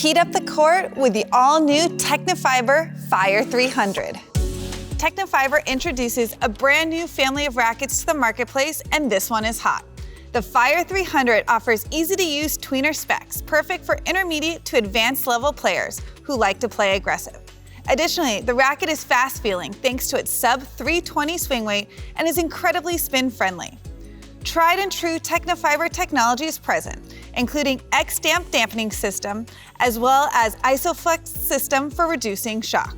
Heat up the court with the all-new Tecnifibre Fire 300. Tecnifibre introduces a brand new family of rackets to the marketplace, and this one is hot. The Fire 300 offers easy-to-use tweener specs, perfect for intermediate to advanced level players who like to play aggressive. Additionally, the racket is fast-feeling thanks to its sub-320 swing weight and is incredibly spin-friendly. Tried and true Tecnifibre technology is present, including X-Damp dampening system, as well as IsoFlex system for reducing shock.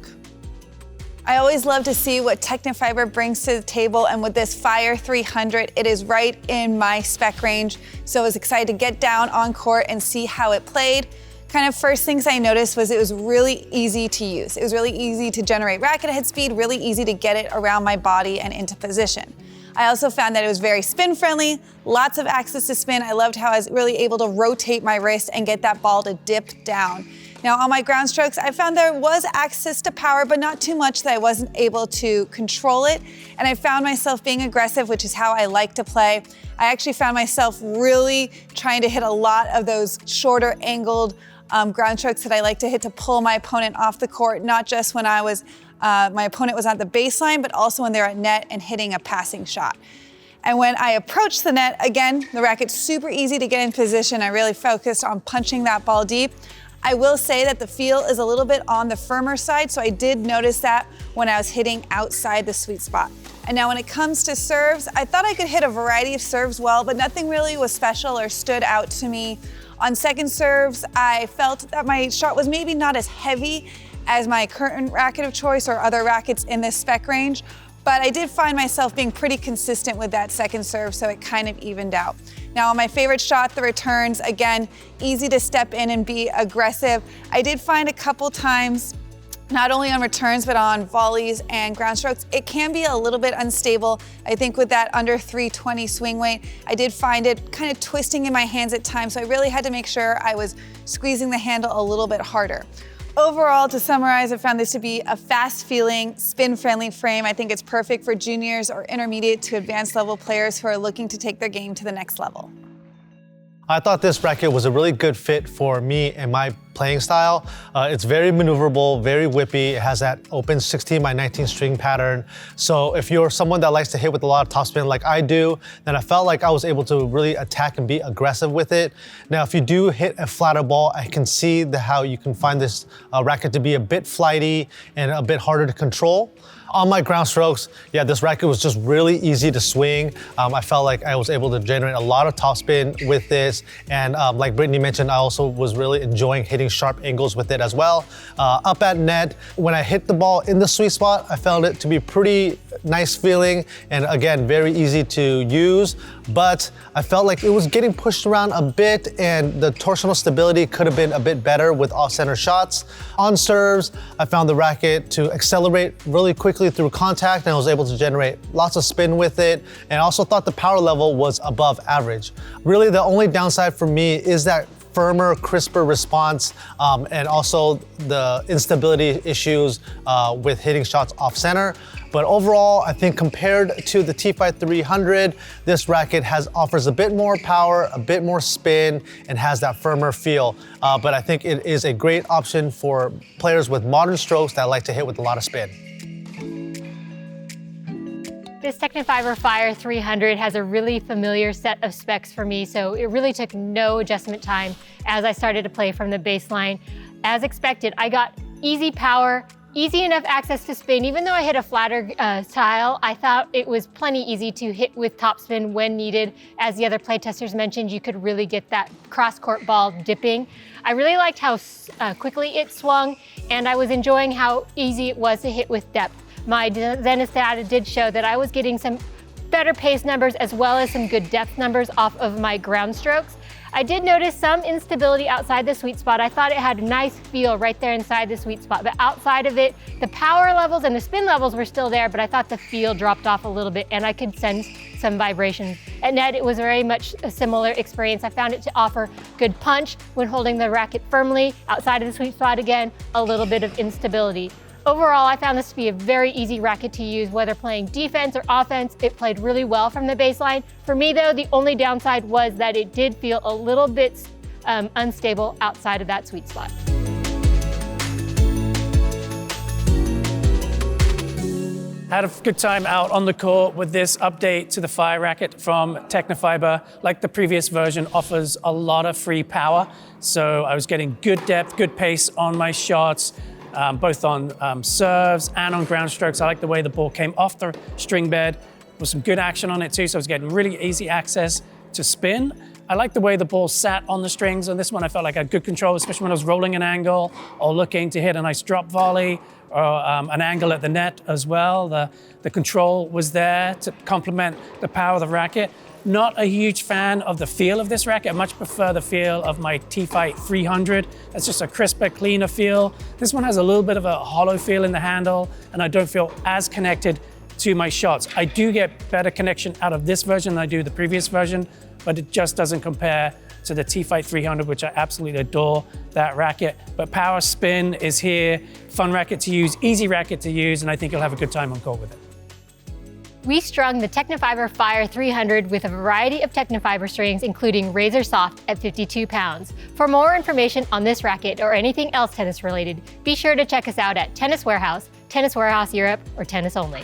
I always love to see what Tecnifibre brings to the table, and with this Fire 300, it is right in my spec range, so I was excited to get down on court and see how it played. Kind of first things I noticed was it was really easy to use. It was really easy to generate racket head speed, really easy to get it around my body and into position. I also found that it was very spin friendly, lots of access to spin. I loved how I was really able to rotate my wrist and get that ball to dip down. Now on my ground strokes, I found there was access to power, but not too much that I wasn't able to control it. And I found myself being aggressive, which is how I like to play. I actually found myself really trying to hit a lot of those shorter angled ground strokes that I like to hit to pull my opponent off the court, not just when my opponent was at the baseline, but also when they're at net and hitting a passing shot. And when I approached the net, again, the racket's super easy to get in position. I really focused on punching that ball deep. I will say that the feel is a little bit on the firmer side, so I did notice that when I was hitting outside the sweet spot. And now when it comes to serves, I thought I could hit a variety of serves well, but nothing really was special or stood out to me. On second serves, I felt that my shot was maybe not as heavy as my current racket of choice or other rackets in this spec range, but I did find myself being pretty consistent with that second serve, so it kind of evened out. Now on my favorite shot, the returns, again, easy to step in and be aggressive. I did find a couple times, not only on returns, but on volleys and ground strokes, it can be a little bit unstable. I think with that under 320 swing weight, I did find it kind of twisting in my hands at times, so I really had to make sure I was squeezing the handle a little bit harder. Overall, to summarize, I found this to be a fast-feeling, spin-friendly frame. I think it's perfect for juniors or intermediate to advanced level players who are looking to take their game to the next level. I thought this racket was a really good fit for me and my playing style. It's very maneuverable, very whippy. It has that open 16 by 19 string pattern. So if you're someone that likes to hit with a lot of topspin like I do, then I felt like I was able to really attack and be aggressive with it. Now, if you do hit a flatter ball, I can see how you can find this racket to be a bit flighty and a bit harder to control. On my ground strokes, yeah, this racket was just really easy to swing. I felt like I was able to generate a lot of topspin with this. And like Brittany mentioned, I also was really enjoying hitting sharp angles with it as well. Up at net, when I hit the ball in the sweet spot, I found it to be pretty nice feeling and again, very easy to use. But I felt like it was getting pushed around a bit and the torsional stability could have been a bit better with off-center shots. On serves, I found the racket to accelerate really quickly through contact and I was able to generate lots of spin with it, and I also thought the power level was above average. Really the only downside for me is that firmer, crisper response and also the instability issues with hitting shots off center. But overall, I think compared to the T-Fight 300, this racket offers a bit more power, a bit more spin, and has that firmer feel. But I think it is a great option for players with modern strokes that like to hit with a lot of spin. This Tecnifibre Fire 300 has a really familiar set of specs for me, so it really took no adjustment time as I started to play from the baseline. As expected, I got easy power, easy enough access to spin. Even though I hit a flatter style, I thought it was plenty easy to hit with topspin when needed. As the other playtesters mentioned, you could really get that cross-court ball dipping. I really liked how quickly it swung, and I was enjoying how easy it was to hit with depth. My Zenith data did show that I was getting some better pace numbers as well as some good depth numbers off of my ground strokes. I did notice some instability outside the sweet spot. I thought it had a nice feel right there inside the sweet spot, but outside of it, the power levels and the spin levels were still there, but I thought the feel dropped off a little bit and I could sense some vibrations. At net, it was very much a similar experience. I found it to offer good punch when holding the racket firmly. Outside of the sweet spot, again, a little bit of instability. Overall, I found this to be a very easy racket to use, whether playing defense or offense. It played really well from the baseline. For me though, the only downside was that it did feel a little bit unstable outside of that sweet spot. Had a good time out on the court with this update to the Fire racket from Tecnifibre. Like the previous version, offers a lot of free power. So I was getting good depth, good pace on my shots, both on serves and on ground strokes. I like the way the ball came off the string bed. There was some good action on it too, so I was getting really easy access to spin. I like the way the ball sat on the strings. On this one, I felt like I had good control, especially when I was rolling an angle or looking to hit a nice drop volley or an angle at the net as well. The control was there to complement the power of the racket. Not a huge fan of the feel of this racket. I much prefer the feel of my T-Fight 300. It's just a crisper, cleaner feel. This one has a little bit of a hollow feel in the handle, and I don't feel as connected to my shots. I do get better connection out of this version than I do the previous version, but it just doesn't compare to the T-Fight 300, which I absolutely adore that racket. But power spin is here, fun racket to use, easy racket to use, and I think you'll have a good time on court with it. We strung the Tecnifibre Fire 300 with a variety of Tecnifibre strings, including razor soft at 52 pounds. For more information on this racket or anything else tennis related, be sure to check us out at Tennis Warehouse, Tennis Warehouse Europe, or Tennis Only.